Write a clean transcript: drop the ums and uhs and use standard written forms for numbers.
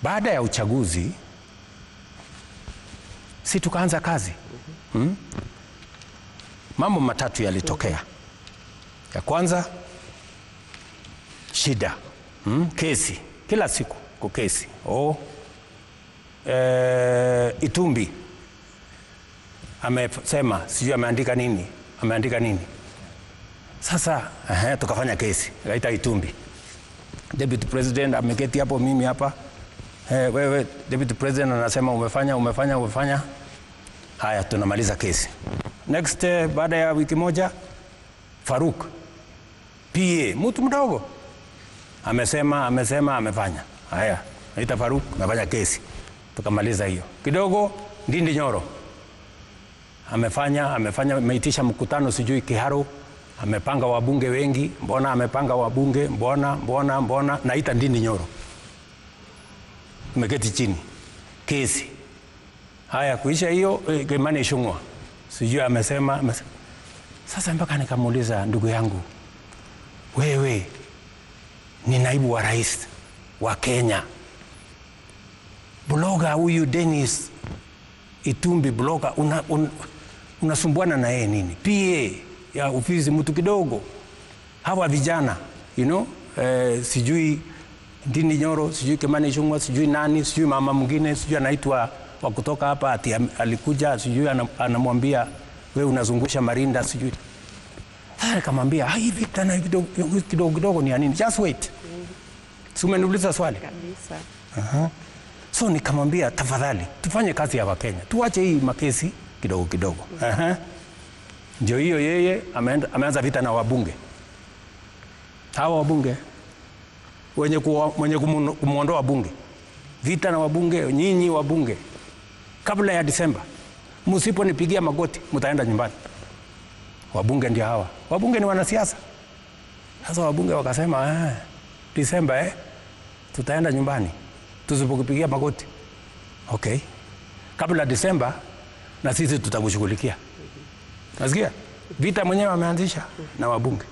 Baada ya uchaguzi si tukaanza kazi. Mambo matatu yalitokea. Ya kwanza, shida. Kesi. Kila siku kukesi. Itumbi amesema sijui ameandika nini. Sasa tukafanya kesi. Kaita Itumbi. Deputy President ameketi hapo, mimi hapa. Wewe Deputy President anasema umefanya. Haya, tunamaliza kesi. Next, baada ya wiki moja, Faruk PA, mtu mdogo, amefanya. Haya, naita Faruk, nafanya kesi. Tukamaliza hiyo. Kidogo Ndindi Nyoro amefanya, ameitisha mkutano sijui Kiharu, amepanga wabunge wengi. Mbona amepanga wabunge? Mbona naita Ndindi Nyoro. Tumeketi chini. Kesi. Haya, kuisha hiyo, Kimani Ichung'wah sijui amesema. Sasa mpaka nikamuuliza, ndugu yangu, wewe ni naibu wa rais wa Kenya. Bloga huyu Dennis Itumbi, bloga, unasumbuana na yeye nini? PA ya ofisi mtu kidogo. Hawa vijana, sijui Ndindi Nyoro, sijui Kimani Ichung'wah, sijui nani, sijui mama mwingine, sijui anaitwa wa kutoka hapa ati alikuja, sijui anamwambia wewe unazungusha marinda, sijui. Sasa nikamwambia, hivi tena kidogo ni nini? Just wait. Si umeniuliza swali? Kabisa. So nikamwambia, tafadhali tufanye kazi ya Wakenya. Tuache hii makesi kidogo. Ndio hiyo yeye ameanza vita na wabunge. Hawa wabunge wenye kumuondoa bunge. Vita na wabunge, nyinyi wabunge. Kabla ya Disemba, msiponipigia magoti, mtaenda nyumbani. Wabunge ndio hawa. Wabunge ni wanasiasa. Sasa wabunge wakasema, Disemba tutaenda nyumbani tusipokupigia magoti. Okay. Kabla Disemba na sisi tutakushughulikia. Nasikia? Vita mwenyewe ameanzisha na wabunge.